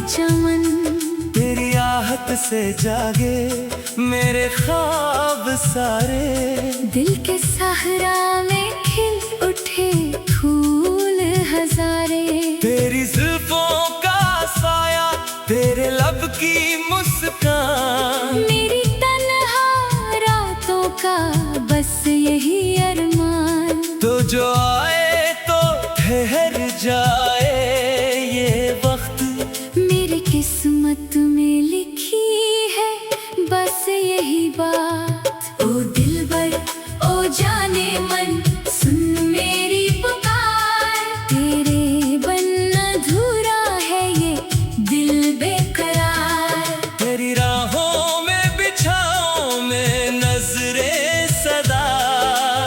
चमन। तेरी आहट से जागे मेरे ख्वाब सारे, दिल के सहरा में खिल उठे फूल हजारे। तेरी जुल्फों का साया, तेरे लब की मुस्कान, मेरी तन्हा रातों का बस यही अरमान। तो जो आए तो ठहर जाए ये वक्त, मेरी किस्मत में लिखी है बस यही बात। ओ दिलबर ओ जाने मन, सुन मेरी पुकार। तेरे बिन अधूरा है ये दिल बेकरार। तेरी राहों में बिछाऊं मैं नजरे सदा,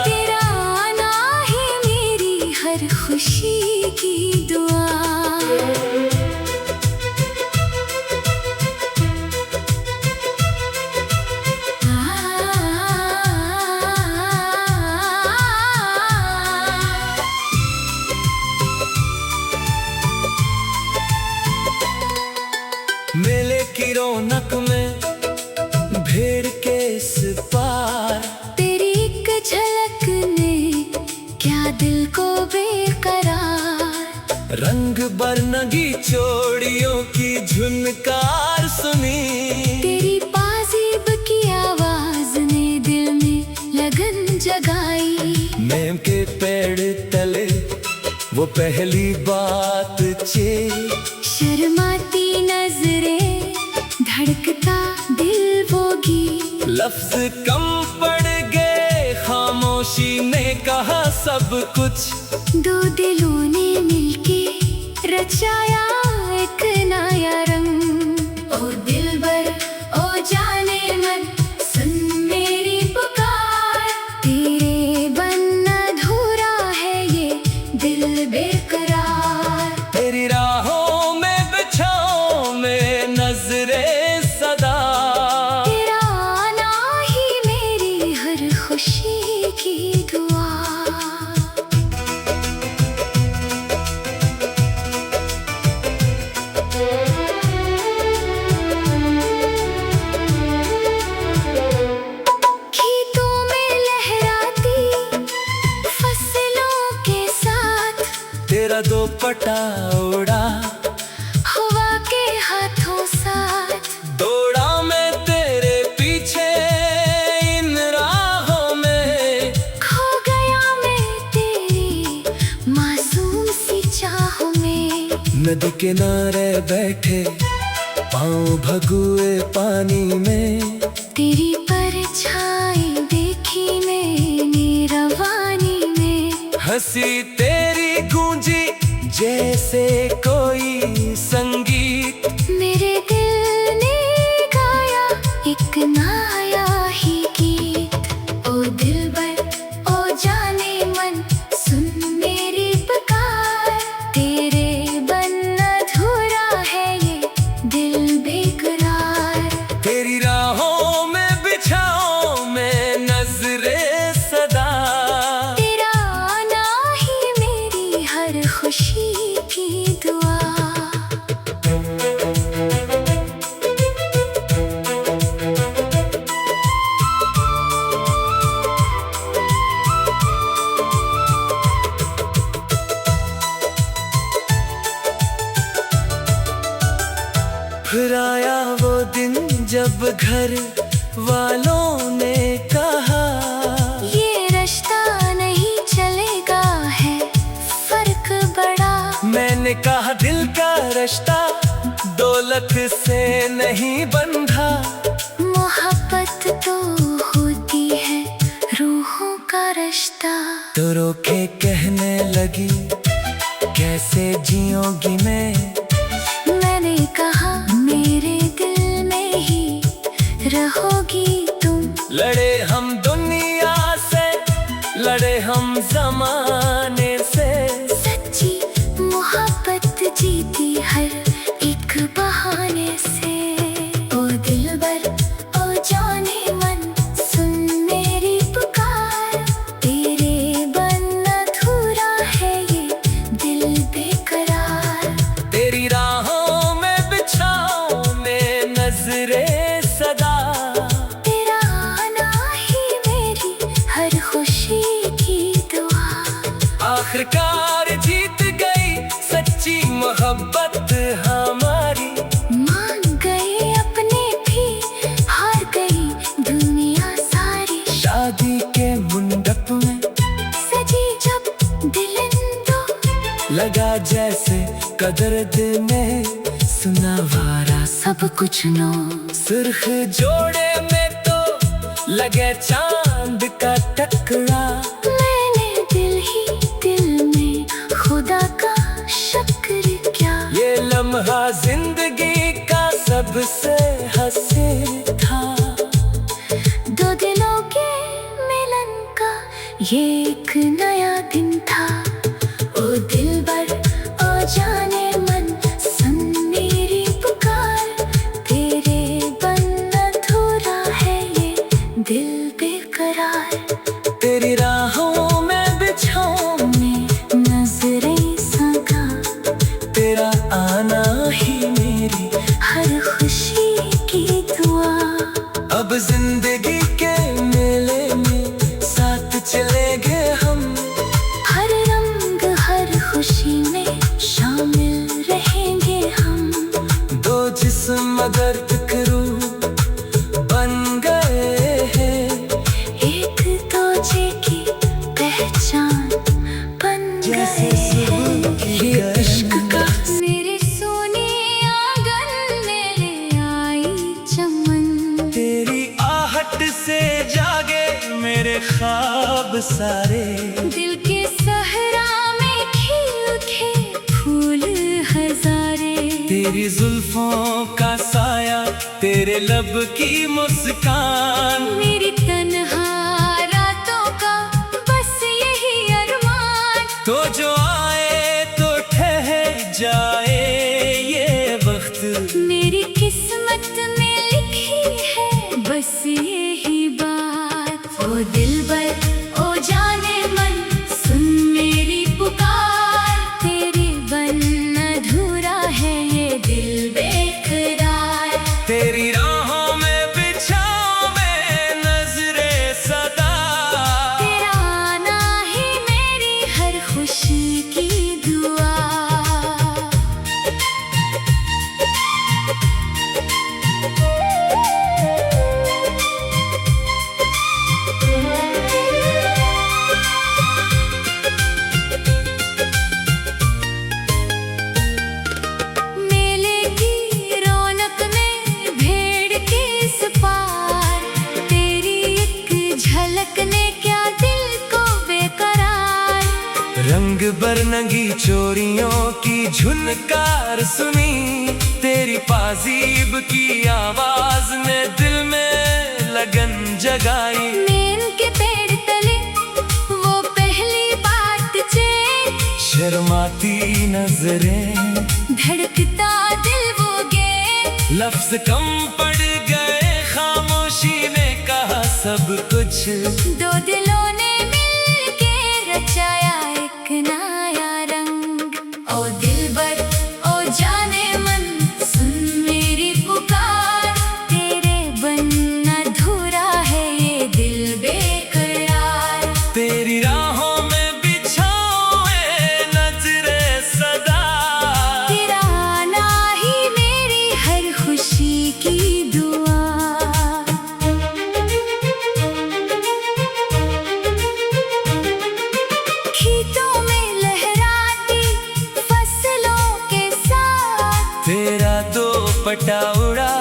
तेरा आना ही मेरी हर खुशी की दुआ। मेले की रौनक में भीड़ के इस पार, तेरी एक झलक ने क्या दिल को बेकरार। रंग बरनगी चोड़ियों की झुनकार सुनी, तेरी पाजीब की आवाज ने दिल में लगन जगाई। नीम के पेड़ तले वो पहली बातचीत, शर्माती नजरें धड़कता दिल वो गीत। लफ्ज कम पड़ गए खामोशी ने कहा सब कुछ। दो दिलों ने मिलके रचाया एक नया रंग। ओ दिलबर ओ जाने मन, सुन मेरी पुकार। तेरे बिन अधूरा है ये दिल बेकरार। तेरी राहों में बिछाऊं मैं नजरे सदा, तेरा आना ही मेरी हर खुशी की दुआ। खेतों में लहराती फसलों के साथ, तेरा दोपट्टा उड़ा हवा के हाथों साथ। दौड़ा मैं तेरे पीछे इन राहों में, खो गया मैं तेरी मासूम सी चाहों में। नदी किनारे बैठे पाँव भगुए पानी में, तेरी परछाई देखी मैंने रवानी में। हंसी तेरी गूंजी जैसे कोई संगीत, मेरे दिल ने गाया एक नया ही गीत। ओ दिलबर ओ जाने मन, सुन मेरी पुकार। तेरे बिन अधूरा है ये दिल बेकरार। तेरी राहों में बिछाऊं मैं नजरे सदा, तेरा आना ही मेरी हर खुशी की दुआ। फिर आया वो दिन जब घर वालों ने कहा, ये रिश्ता नहीं चलेगा है फर्क बड़ा। मैंने कहा दिल का रिश्ता दौलत से नहीं बंधा, मोहब्बत तो होती है रूहों का रिश्ता। तो रोके कहने लगी कैसे जीऊंगी मैं, मैंने कहा मेरे दिल में ही रहोगी तुम। लड़े हम दुनिया से, लड़े हम जमाने से, सच्ची मोहब्बत जीती हर एक बहाने से। ओ दिलबर ओ जाने मन, सुन मेरी पुकार। तेरे बिन अधूरा है ये दिल बेकरार। कदर्द में सुना वारा सब कुछ नो। सुर्ख जोड़े में तो लगे चांद का टकरा। मैंने दिल ही दिल में खुदा का शुक्र क्या। ये लम्हा जिंदगी का सबसे हसीन था। दो दिलों के मिलन का ये एक नया दिन था। ओ दिलबर ओ जाने मन सुन मेरी पुकार। तेरे बिन अधूरा है ये दिल बेकरार। तेरी राहों में बिछाऊं में नजरें सगा। तेरा आना ही मेरी हर खुशी की दुआ। अब जिंदगी के मेले में साथ चलेंगे हम। हर रंग हर खुशी में शामिल रहेंगे हम। दो जिस्म मगर एक रूह बन गए हैं। एक दूजे की पहचान बन जैसे गए सुबह हैं। की ये गर्मी इश्क का मेरे सोने आंगन में ले आई चमन। तेरी आहट से जागे मेरे ख्वाब सारे। दिल के सहरा में खिल उठे फूल हजारे। तेरी जुल्फों का साया तेरे लब की मुस्कान। मेरी तन्हा रातों का बस यही अरमान। तो जो आए तो ठहर जाए ये वक्त। मेरी किस्मत में लिखी है बस यही बात। ओ दिलबर ओ जाने मन सुन मेरी पुकार। तेरे बिन अधूरा है ये दिल बेकरार। तेरी राहों में बिछाऊं मैं नजरें सदा। तेरा आना ही मेरी हर खुशी की दुआ। मेले की रौनक में भेड़ के इस पार। तेरी एक झलक ने क्या दिल को बेकरार। रंग बरनगी चोरियों की झुनकार सुनी। तेरी पाजीब की आवाज ने दिल में लगन जगाई। नीम के पेड़ तले वो पहली बात चैन। शर्माती नजरें धड़कता दिल वो गे। लफ्ज कम पड़ गए खामोशी में कहा सब कुछ। दो दिलों ने मिल के रचाया एक नया रंग। ओ दिलबर ओ जाने मन सुन मेरी पुकार। तेरे बिन अधूरा है ये दिल बेकरार। तेरी राहों में बिछाऊं मैं नजरें सदा। तेरा आना ही मेरी हर खुशी की दुआ। खेतों में लहराती फसलों के साथ। तेरा दो पटा उड़ा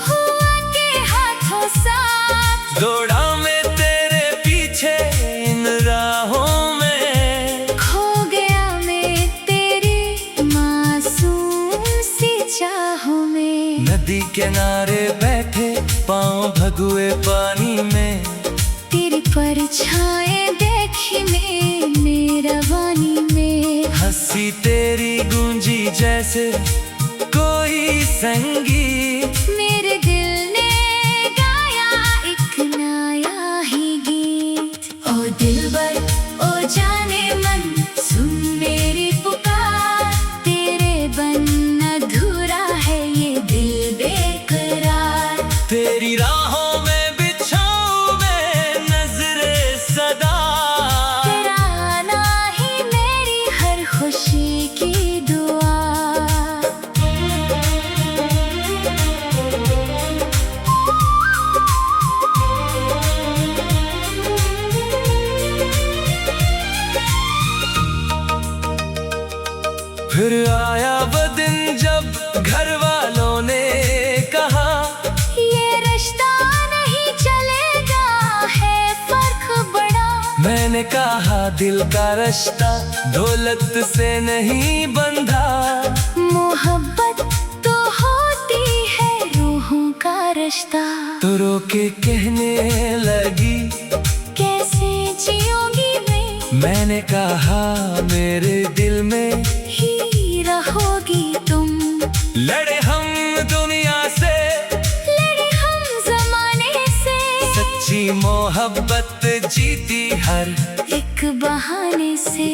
हुआ के हाथों साथ। दौड़ा मैं तेरे पीछे इन राहों में। खो गया मैं तेरी मासूम सी चाहों में। नदी किनारे बैठे पाँव भगुए पानी में। तेरी परछाएं देखी मैंने रवानी में। हंसी तेरी गूंजी जैसे कोई संगीत। मेरे दिल ने गाया एक नया ही गीत। ओ दिलबर ओ जाने मन सुन मेरी पुकार। तेरे बिन अधूरा है ये दिल बेकरार। तेरी राहों में बिछाऊं मैं नजरें सदा। तेरा आना ही मेरी हर खुशी की दुआ। दिल का रिश्ता दौलत से नहीं बंधा। मोहब्बत तो होती है रूहों का रिश्ता। तो रो के कहने लगी कैसे जियोगी मैंने कहा मेरे दिल में ही रहोगी तुम। लड़े हम दुनिया से, लड़े हम जमाने से, सच्ची मोहब्बत जीती हर एक बहाने से।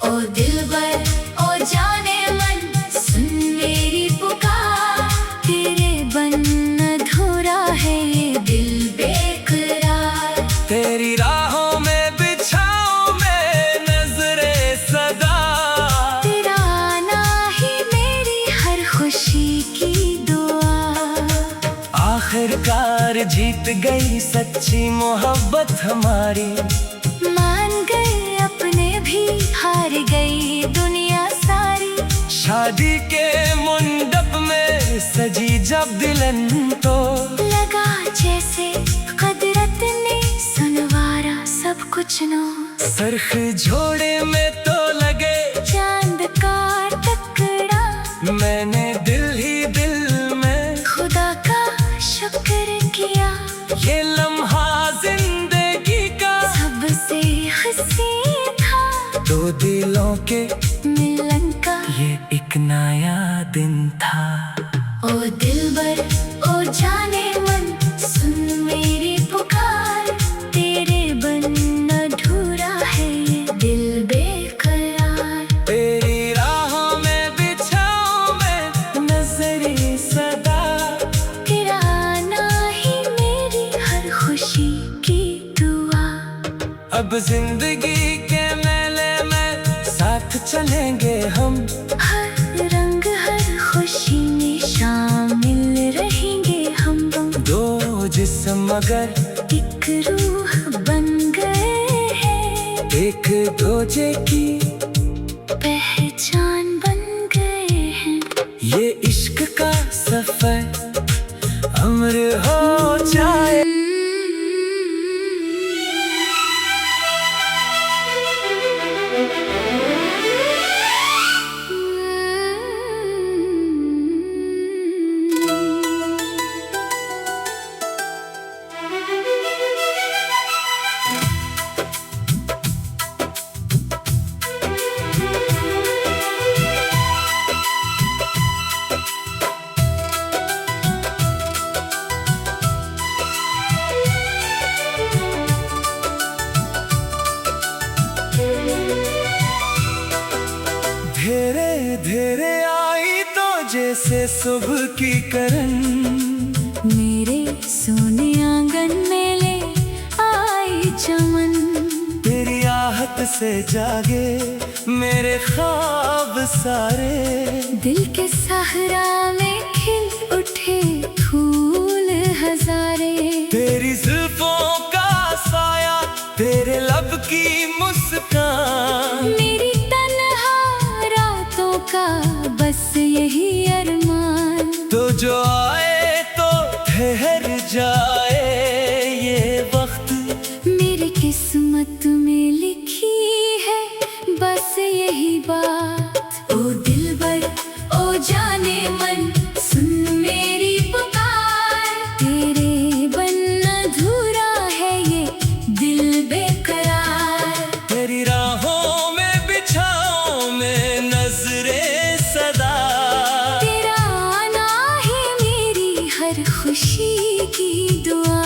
ओ दिलबर ओ जाने मन सुन मेरी पुकार, तेरे बिन अधूरा है ये दिल बेकरार। तेरी राहों में बिछाऊं मैं नजरे सदा, तेरा आना ही मेरी हर खुशी की दुआ। आखिरकार जीत गई सच्ची मोहब्बत हमारी। मान गए अपने भी हार गई दुनिया सारी। शादी के मंडप में सजी जब दुल्हन तो लगा जैसे कुदरत ने सुनवारा सब कुछ नो। सरख जोड़े में तो लगे चांद का टुकड़ा, मैंने दिल ही दिल में खुदा का शुक्र किया। ये लम्हा जिंदगी का सबसे हंसी था, दो दिलों के मिलन का ये एक नया दिन था। ओ दिलबर ओ जाने मन सुन मेरी पुकार, तेरे बिन अधूरा है ये दिल बेकरार। तेरी राहों में बिछाऊं मैं नजरे सदा, तेरा आना ही मेरी हर खुशी की दुआ। अब जिंदगी के मेले में साथ चलेंगे हम। हर रंग हर खुशी में शामिल रहेंगे हम दोनों। दो जिस्म मगर एक रूह बन गए हैं, एक दूजे की पहचान बन गए हैं। ये इश्क का सफर अमर हो जाए। धीरे धीरे आई तो जैसे सुबह की करन, मेरे सोने आंगन में ले आई चमन। तेरी आहट से जागे मेरे ख्वाब सारे। दिल के सहरा में खिल उठे फूल हजारे। तेरी जुल्फों का साया, तेरे लब की मुस्कान, मेरी तन्हा रातों का बस यही अरमान। तो जो आए तो ठहर जाए ये वक्त, मेरी किस्मत में लिखी है बस यही बात। ओ दिलबर ओ जाने मन सुन मेरी पुकार, तेरे बिन अधूरा है ये दिल बेकरार। तेरी राहों में बिछाऊं मैं नजरे सदा, तेरा आना ही मेरी हर खुशी की दुआ।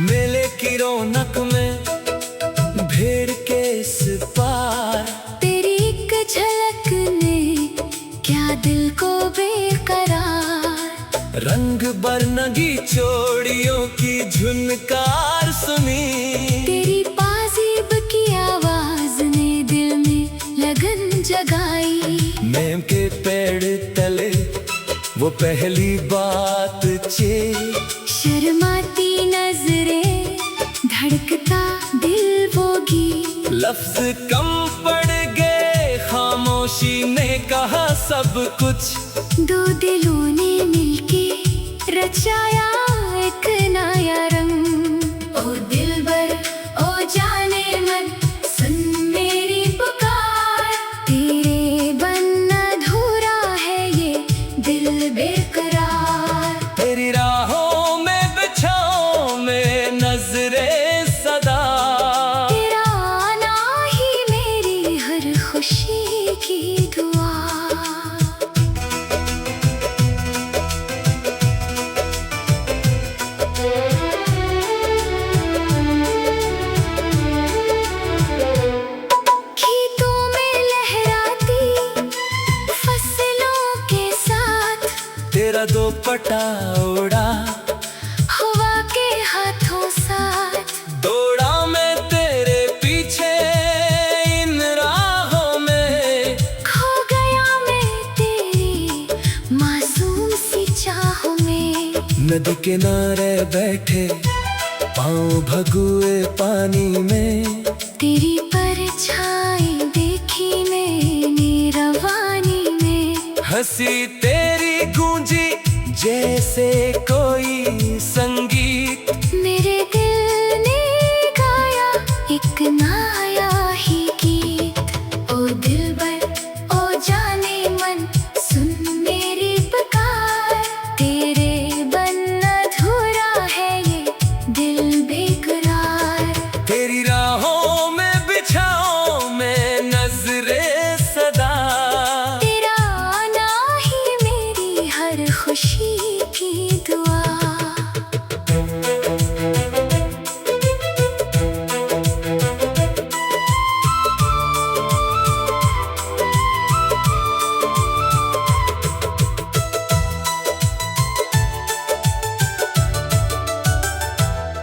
मेले की रौनक में भेड़ के इस पार, तेरी एक झलक ने क्या दिल को बेकरार। रंग बरनगी चोड़ियों की झुनकार सुनी। तेरी पाजीब की आवाज ने दिल में लगन जगाई। नीम के पेड़ तले वो पहली बात चे, शर्माती नजरें धड़कती लफ्ज कम पड़ गए, खामोशी ने कहा सब कुछ। दो दिलों ने मिलके रचाया एक नया रंग। ओ दिलबर ओ जाने मन, सुन मेरी पुकार। तेरे बिन अधूरा है ये दिल बेकरार। तेरी राहों में बिछाऊं मैं नजरे सदा। तेरा आना ही मेरी हर खुशी की दुआ। खेतों में लहराती फसलों के साथ, तेरा दोपट्टा उड़ा, हवा के हाथों साथ। दौड़ा मैं तेरे पीछे इन राहों में। खो गया मैं तेरी मासूम सी चाहों में। नदी किनारे बैठे पाँव भगुए पानी में। तेरी परछाई देखी मैंने रवानी में। हंसी तेरी गूंजी जैसे कोई संगीत। मेरे दिल ने गाया एक नया ही गीत। ओ दिलबर ओ जाने मन, सुन मेरी पुकार। तेरे बिन अधूरा है ये दिल बेकरार। तेरी राहों में बिछाऊं मैं नजरे सदा। तेरा आना ही मेरी हर खुशी की दुआ।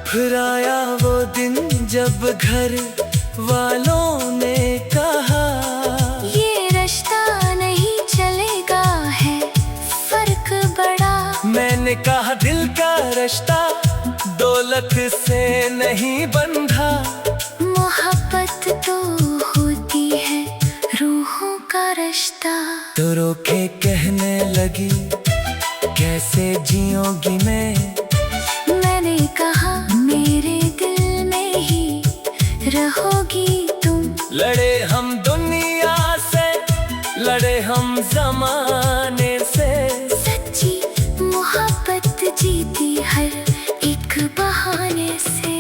फिर आया वो दिन जब घर वालों ने कहा, ये रिश्ता नहीं चलेगा है फर्क बड़ा। मैंने कहा दिल का रिश्ता दौलत से नहीं बंधा। मोहब्बत तो होती है रूहों का रिश्ता। तो रोके कहने लगी कैसे जियोगी मैं। मैंने कहा मेरे दिल में ही रहोगी तुम। लड़े हम दुनिया से, लड़े हम जमाने से। सच्ची मोहब्बत जीती हर एक बहाने से।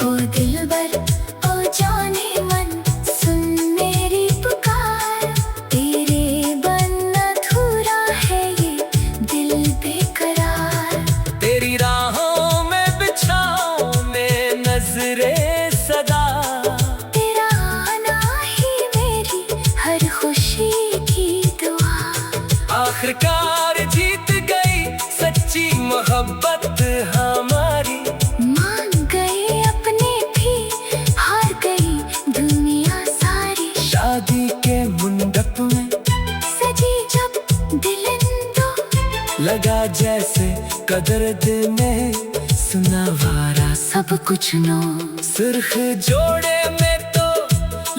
ओ दिलबर ओ जाने मन, सुन मेरी पुकार। तेरे बिन अधूरा है ये दिल बेकरार। तेरी राहों में बिछाऊं मैं नजरे सदा। तेरा आना ही मेरी हर खुशी की दुआ। आखिरकार जीत गई सच्ची मोहब्बत हमारी। मान गए अपने भी, हार गई दुनिया सारी। शादी के मंडप में सजी जब दिलिंदो, लगा जैसे कदरत में सुना वारा सब कुछ नो। सुर्ख जोड़े में तो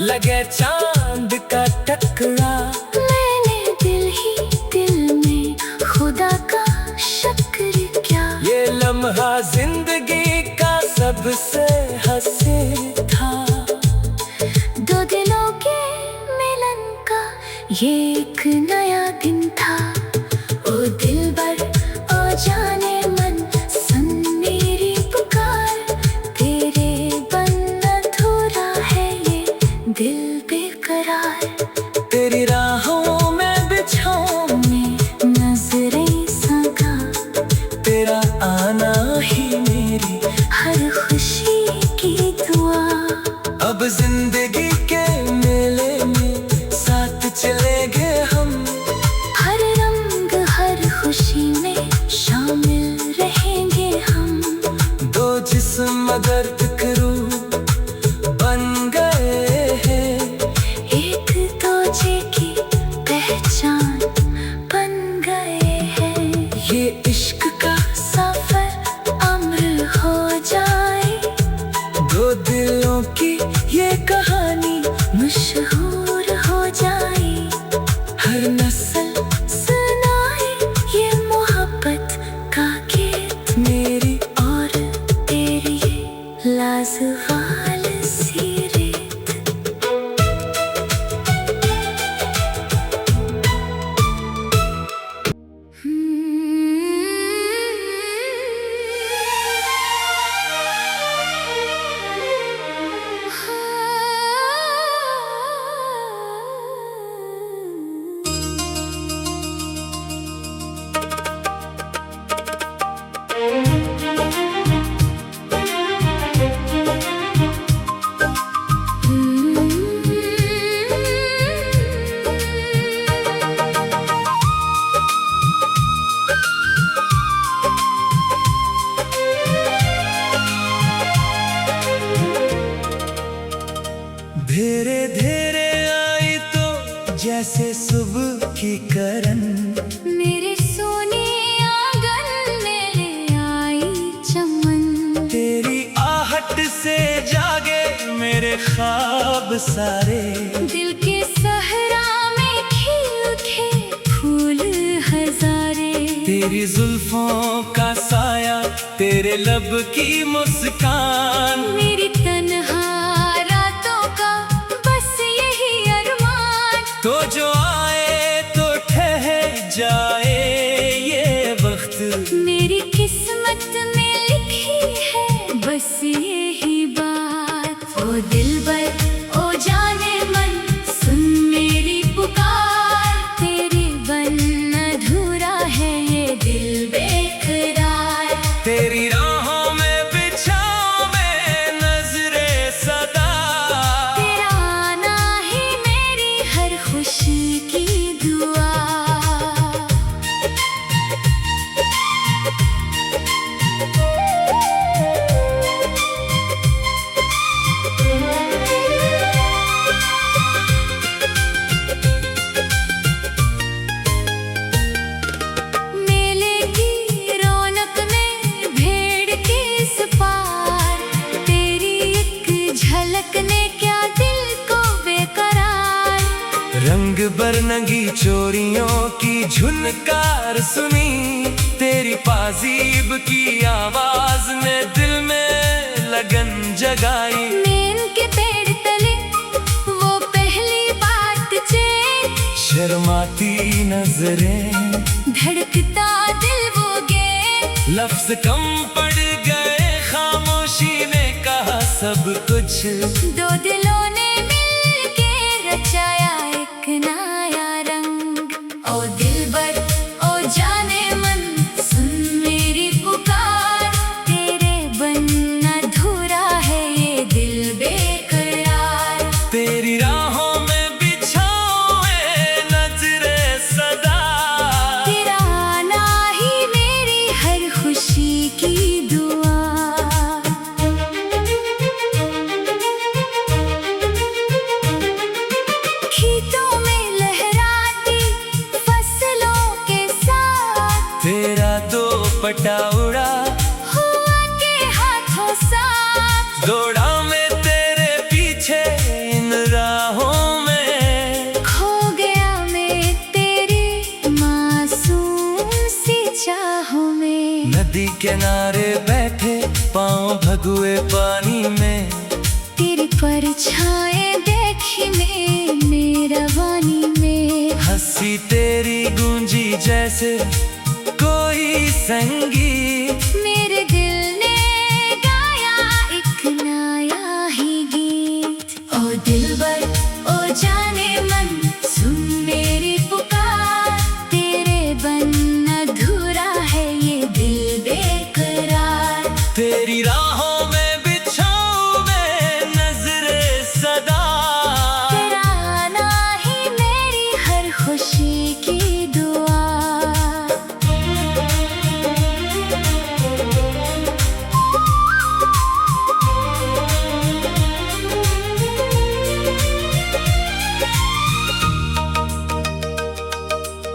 लगे चांद का टुकड़ा। मैंने दिल ही दिल में खुदा का शुक्र क्या। ये लम्हा जिंदगी का सबसे हंसी था। दो दिलों के मिलन का ये एक नया दिन था। ओ दिलबर ओ जाने मन, सुन मेरी पुकार। तेरे बिन अधूरा है ये दिल बेकरार। तेरी राहों में बिछाऊं मैं नजरें सगा। तेरा आना ही मेरी हर खुशी की दुआ। अब जिंदगी के मेले में साथ चलेंगे हम। हर रंग हर खुशी में शामिल रहेंगे हम। दो जिस्म दर्द करूं बन गए हैं। एक दूजे की पहचान बन गए हैं। ये इश्क का सफर अमर हो जाए। दो दिलों की ये कहानी शरण। मेरे सोने आंगन में आई चमन, तेरी आहट से जागे मेरे ख्वाब सारे। दिल के सहरा में खिल उठे फूल हजारे। तेरी जुल्फों का साया, तेरे लब की मुस्कान, मेरी तन्हा रातों का बस यही अरमान। तो जो आए तो ठहर जाए ये वक्त, मेरी किस्मत में लिखी है बस यही बात। ओ दिलबर ओ जाने मन, सुन मेरी पुकार। तेरे बिन अधूरा है ये दिल बेकरार। तेरी राहों में बिछाऊं मैं नजरे सदा। तेरा आना ही मेरी हर खुशी की दुआ। मेले की रौनक में भेड़ के इस पार, तेरी एक झलक ने क्या दिल को बेकरार। रंग बरनगी चोरियों की झुनकार सुनी, तेरी पाजीब की आवाज ने दिल में लगन जगाई। नीम के पेड़ तले वो पहली बातचीत, शर्माती नजरें, धड़कता दिल वो गे। लफ्ज कम पड़ गए, खामोशी ने कहा सब कुछ। दो दिलों ने मिलके रचाया एक नया रंग। ओ दिलबर ओ जाने मन, सुन मेरी पुकार। तेरे बिन अधूरा है ये दिल बेकरार। तेरी राहों में बिछाऊं मैं नजरे सदा। तेरा आना ही मेरी हर खुशी की दुआ। खेतों में लहराती फसलों के साथ, तेरा दो पटा उड़ा हुआ के हाथों साथ। दौड़ा मैं तेरे पीछे इन राहों में। खो गया मैं तेरी मासूम सी चाहों में। नदी किनारे बैठे पाँव भगुए पानी में, तेरी परछाएं देखी मेरा वानी में। हंसी तेरी गूंजी जैसे कोई संगीत। मेरे दिल ने गाया एक नया ही गीत। ओ दिलबर ओ जाने मन, सुन मेरी पुकार। तेरे बिन अधूरा है ये दिल बेकरार। तेरी राहों में बिछाऊं मैं नजरे सदा। तेरा आना ही मेरी हर खुशी की दुआ।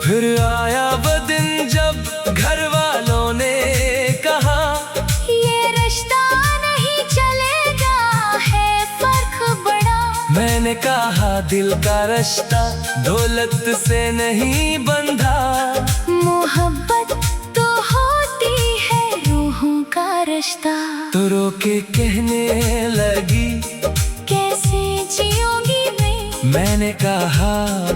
फिर आया वो दिन जब घर वालों ने कहा, ये रिश्ता नहीं चलेगा, है फर्क बड़ा। मैंने कहा दिल का रिश्ता दौलत से नहीं बंधा। मोहब्बत तो होती है रूहों का रिश्ता। तो रोके कहने लगी, कैसे जियोगी मैं, मैंने कहा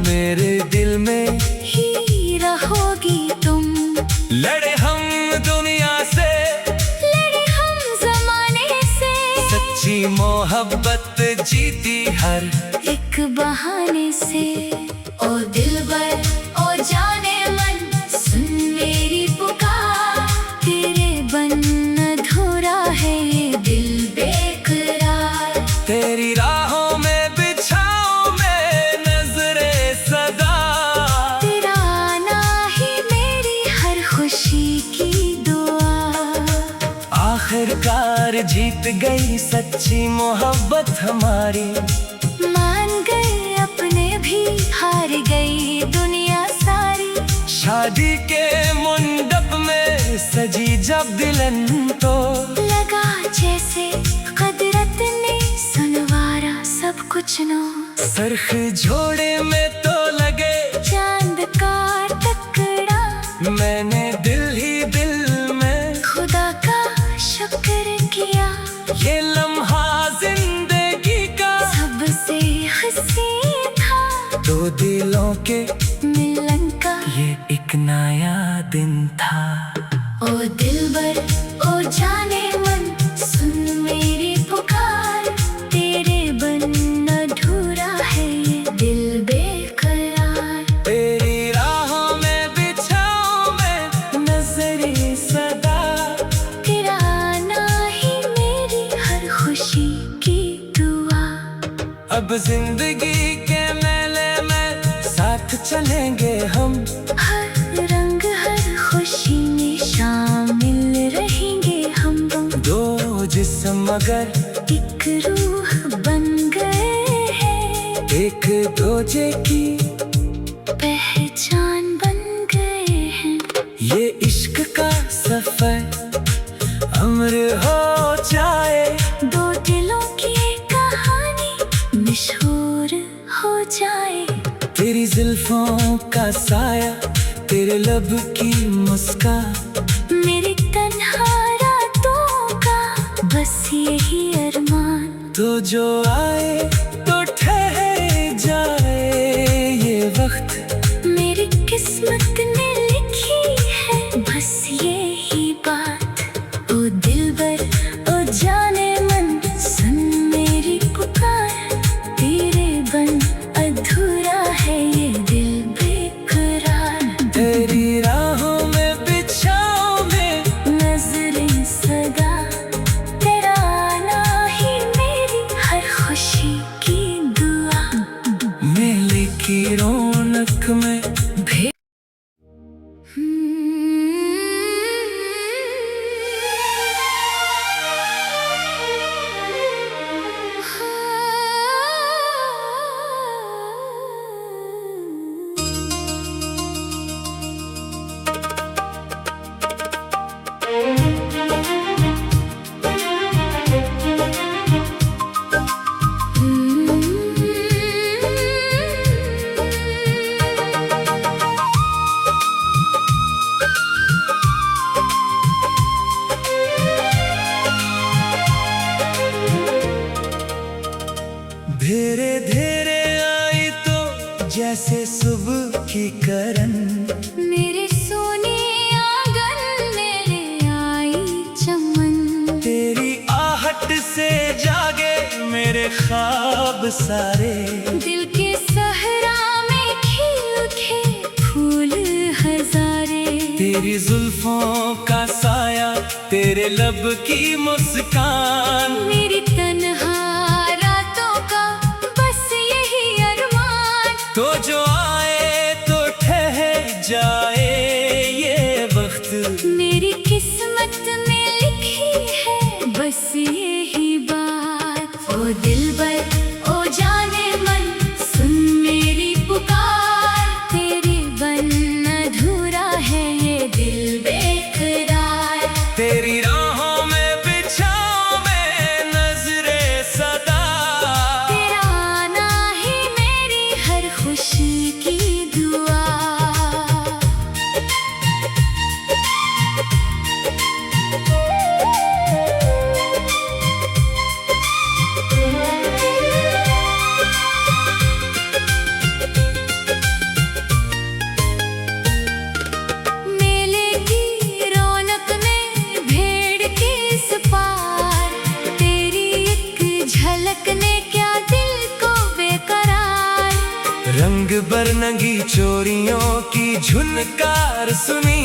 मेरे दिल में ही रहोगी तुम। लड़े हम दुनिया से, लड़े हम जमाने से, सच्ची मोहब्बत जीती हर एक बहाने से। ओ दिलबर ओ जाने मन, सुन मेरी पुकार। तेरे बिन अधूरा है ये दिल बेकरार। तेरी राहों में बिछाऊं मैं नजरे सदा। तेरा आना ही मेरी हर खुशी की दुआ। आखिरकार जीत गई सच्ची मोहब्बत हमारी। मान गए अपने भी, हार गई दुनिया सारी। शादी के मंडप में सजी जब दुल्हन तो लगा जैसे कुदरत ने सुनवारा सब कुछ नो। सरख जोड़े में तो लगे चांद का टुकड़ा, मैंने दिल ही दिल में खुदा का शुक्र किया। ये लम्हा जिंदगी का सबसे हंसी था, दो दिलों के मिलन का ये एक नया दिन था। ओ दिलबर ओ जाने मन, सुन मेरी पुकार, तेरे बिन अधूरा है ये दिल बेकरार। तेरी राहों में बिछाऊं मैं नजरें सदा, तेरा आना ही मेरी हर खुशी की दुआ। अब जिंदगी के मेले में साथ चलेंगे हम, हर रंग हर खुशी में शामिल रहेंगे हम दोनों। दो जिस्म मगर एक रूह बन गए हैं, एक दूजे की पहचान बन गए हैं। ये इश्क का सफर अमर हो जाए, दो दिलों की कहानी मशहूर हो जाए। तेरी जुल्फों का साया, तेरे लब की मुस्कान, मेरी तन्हा रातों का बस यही अरमान। तो जो आए तो ठहर जाए ये वक्त, मेरी किस्मत ने लिखी है बस यही बात। ओ दिलबर ओ जाने मन, सुन मेरी पुकार, तेरे बिन अधूरा है ये दिल बेकरार। तेरी राहों में बिछाऊं मैं नजरें सदा, तेरा आना ही मेरी हर खुशी की दुआ। मेले की रौनक में धीरे धीरे आई तो जैसे सुबह की करन, मेरे सोने आंगन में आई चमन। तेरी आहट से जागे मेरे ख्वाब सारे, दिल के सहरा में खिल उठे फूल हजारे। तेरी जुल्फों का साया, तेरे लब की मुस्कान, मेरी तन्हा रातों का बस यही अरमान। तो जो आए तो ठहर जाए ये वक्त, मेरी किस्मत में लिखी है बस यही बात। ओ दिलबर ओ जाने मन, सुन मेरी पुकार, तेरे बिन अधूरा है ये दिल बेकरार। तेरी राहों में बिछाऊं मैं नजरें सदा, तेरा आना ही मेरी हर खुशी की दुआ। मेले की रौनक में भेड़ के इस पार, तेरी एक झलक ने क्या दिल को बेकरार। रंग बरनगी चोरियों की झुनकार सुनी,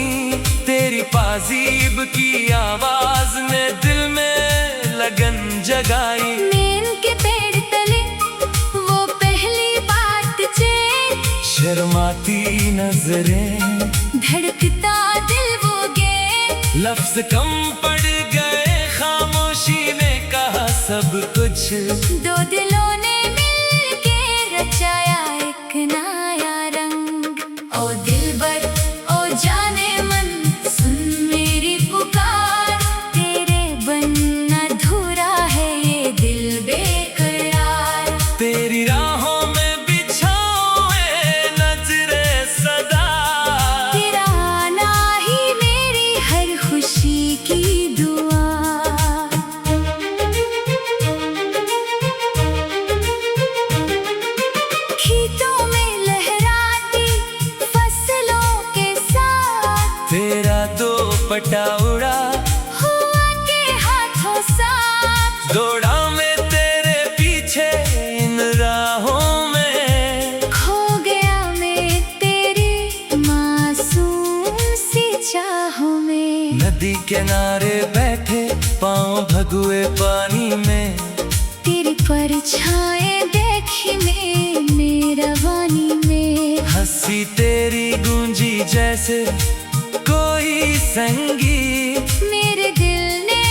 तेरी पाजीब की आवाज ने दिल में लगन जगाई। नीम के पेड़ तले वो पहली बातचीत, शर्माती नजरें, धड़कता दिल वो गे। लफ्ज कम पड़ गए, खामोशी ने कहा सब कुछ। दो दिलों ने मिल के रचाया एक नया रंग। ओ दिलबर ओ दुपट्टा उड़ा, हुआ के हाथों साथ दौड़ा मैं तेरे पीछे इन राहों में, खो गया मैं तेरी मासूम सी चाहों में। नदी किनारे बैठे पाँव भगुए पानी में, तेरी परछाएं देखी मैंने रवानी में। हंसी तेरी गूंजी जैसे कोई संगीत, मेरे दिल ने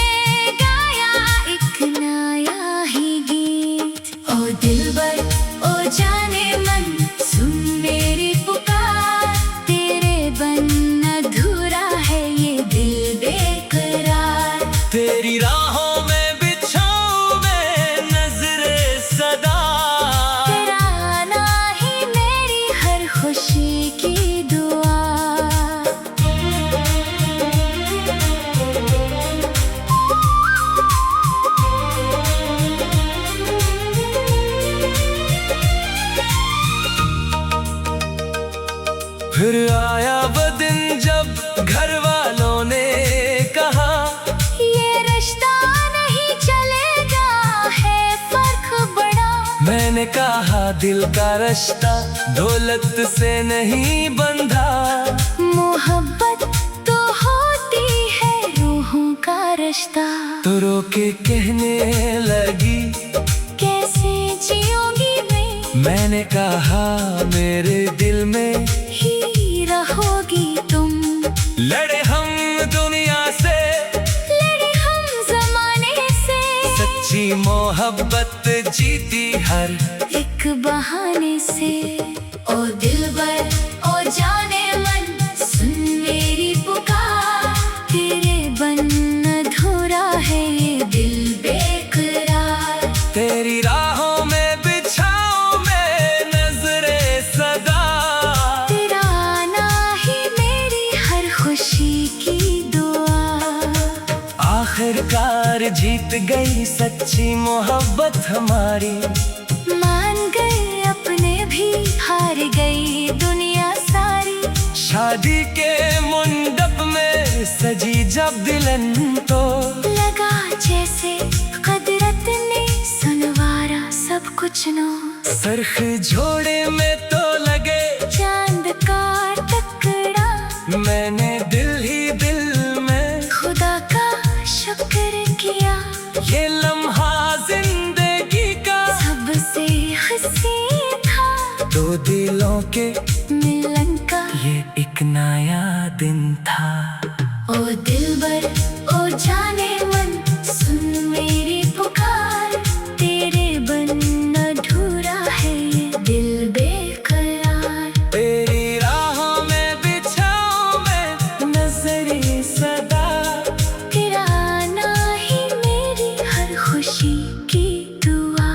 गाया एक नया ही गीत। ओ दिलबर ओ जाने मन सुन मेरी पुकार, तेरे बिन अधूरा है ये दिल बेकरार। तेरी राहों में बिछाऊं मैं नजरे सदा, तेरा आना ही मेरी हर खुशी की दुआ। फिर आया वो दिन जब घर वालों ने कहा, ये रिश्ता नहीं चलेगा है फर्क बड़ा। मैंने कहा दिल का रिश्ता दौलत से नहीं बंधा, मोहब्बत तो होती है रूहों का रिश्ता। तो रो के कहने लगी, कैसे जियोगी मैं, मैंने कहा मेरे दिल में ही रहोगी तुम। लड़े हम दुनिया से, लड़े हम जमाने से, सच्ची मोहब्बत जीती हर एक बहाने से। ओ दिलबर ओ जाने मन सुन मेरी पुकार, तेरे बिन अधूरा है ये दिल बेकरार। तेरी राहों में बिछाऊं मैं नजरे सदा, तेरा आना ही मेरी हर खुशी की दुआ। आखिरकार जीत गई सच्ची मोहब्बत हमारी, मान गए अपने भी हार गई दुनिया सारी। शादी के मंडप में सजी जब दुल्हन तो लगा जैसे कुदरत ने सुनवारा सब कुछ नो। सरख जोड़े में तो लगे चांद का टुकड़ा, मैंने दिल ही दिल में खुदा का शुक्र किया। ये लम्हा जिंदगी का सबसे हंसी था, दो दिलों के मिलन का ये एक नया दिन था। ओ दिलबर ओ जाने मन सुन मेरी पुकार, तेरे बिन अधूरा है ये दिल बेकरार। तेरी राहों में बिछाऊं मैं नजरे सदा, तेरा आना ही मेरी हर खुशी की दुआ।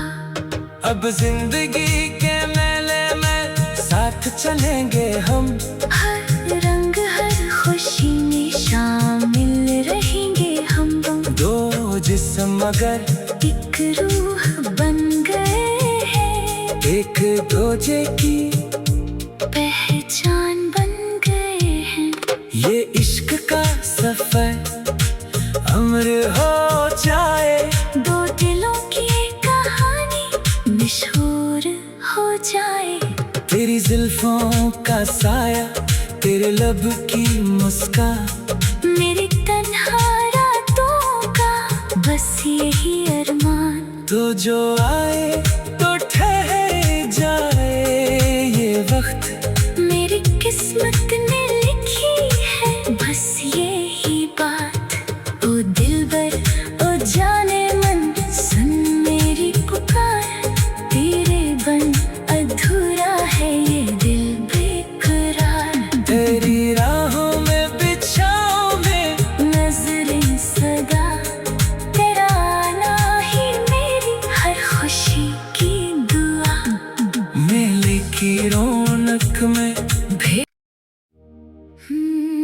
अब जिंदगी के मेले में साथ चलेंगे हम, हर रंग हर खुशी में शामिल रहेंगे हम दोनों। दो जिस्म मगर एक रूह बन गए हैं, एक दूजे की पहचान बन गए हैं। ये इश्क का सफर अमर हो जाए, दो दिलों की कहानी मशहूर हो जाए। तेरी जुल्फों का साया, तेरे लब की मुस्कान, मेरी तन्हा रातों का बस यही अरमान। तो जो आए तो ठहर जाए ये वक्त, मेरी किस्मत ने लिखी है बस यही बात। ओ दिलबर ओ जाने मन सुन मेरी पुकार, तेरे बिन अधूरा है ये दिल बेकरार। तेरी राहों में बिछाऊं मैं नजरें सदा, तेरा आना ही मेरी हर खुशी की दुआ। मेले की रौनक में हम्म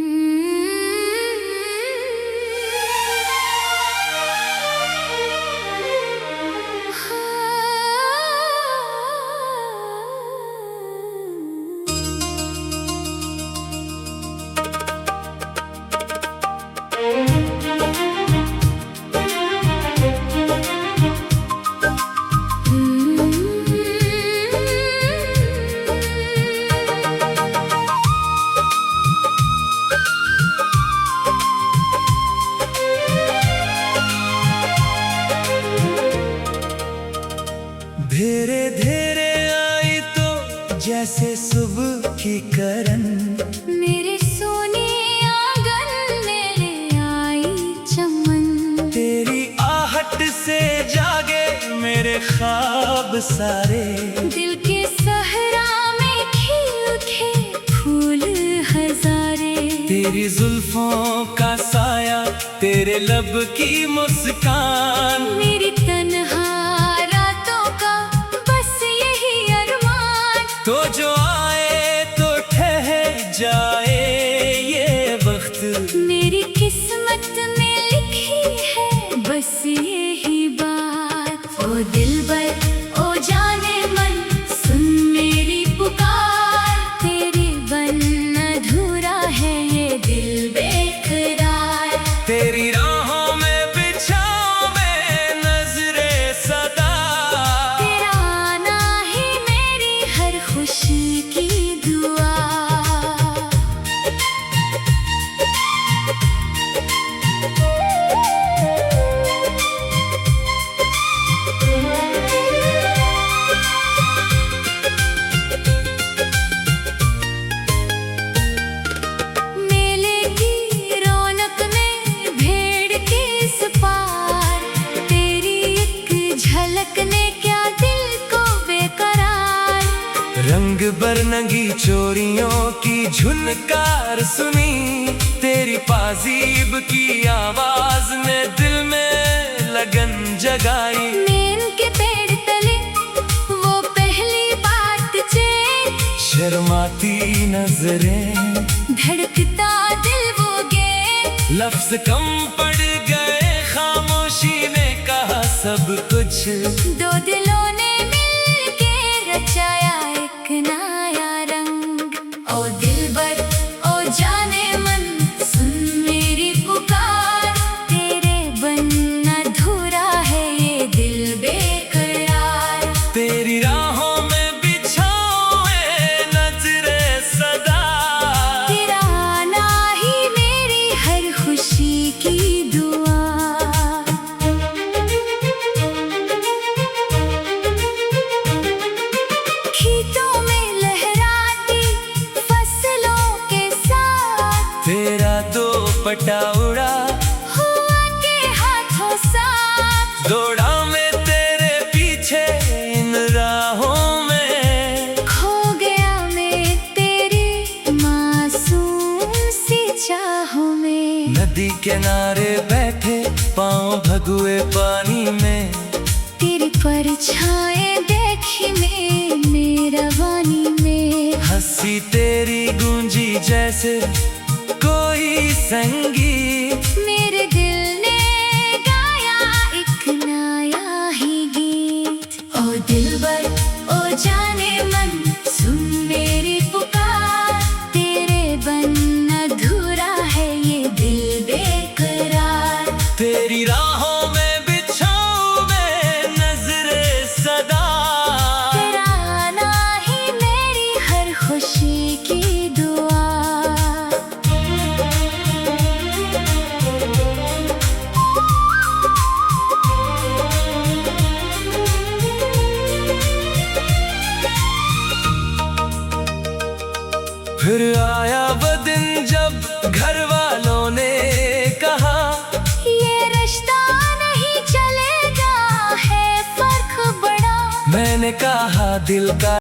ख्वाब सारे। दिल के सहरा में खिल उठे फूल हजारे। तेरी जुल्फों का साया, तेरे लब की मुस्कान, मेरी तन्हा रातों का बस यही अरमान। तो जो आए तो ठहर जाए ये वक्त, मेरी किस्मत में लिखी है बस यही बात। ओ दिलबर ओ जाने मन सुन मेरी पुकार, तेरे बिन अधूरा है ये दिल बेकरार। तेरी राहों में बिछाऊं मैं नजरे सदा, तेरा आना ही मेरी हर खुशी की दुआ। मेले की रौनक में भेड़ के इस पार, तेरी एक झलक ने क्या दिल को बेकरार। रंग बरनगी चोरियों की झुनकार सुनी, तेरी पाजीब की आवाज ने दिल में लगन जगाई। नीम के पेड़ तले वो पहली बातचीत, शर्माती नजरें, धड़कता दिल वो गे। लफ्ज कम पड़ गए, खामोशी ने कहा सब कुछ। दो दिलों ने मिलके रचाया एक नया रंग। ओ दिलबर ओ जाने मन सुन मेरी पुकार, तेरे बिन अधूरा है ये दिल बेकरार। तेरी राहों में बिछाऊं मैं नजरे सदा, तेरा आना ही मेरी हर खुशी की दुआ। खेतों में लहराती फसलों के साथ, तेरा दो पटा उड़ा हुआ के हाथों साथ। दौड़ा मैं तेरे पीछे इन राहों में, खो गया मैं तेरी मासूम सी चाहों में। नदी किनारे बैठे पाँव भगुए पानी में, तेरी परछाएं देखी मैंने रवानी में। हंसी तेरी गूंजी जैसे कोई संगीत, मेरे दिल ने गाया एक नया ही गीत। ओ दिलबर ओ जाने मन सुन मेरी पुकार, तेरे बिन अधूरा है ये दिल बेकरार। तेरी राहों में बिछाऊं मैं नजरे सदा, तेरा आना ही मेरी हर खुशी की दुआ। फिर आया वो दिन जब घर वालों ने कहा, ये रिश्ता नहीं चलेगा है फर्क बड़ा। मैंने कहा दिल का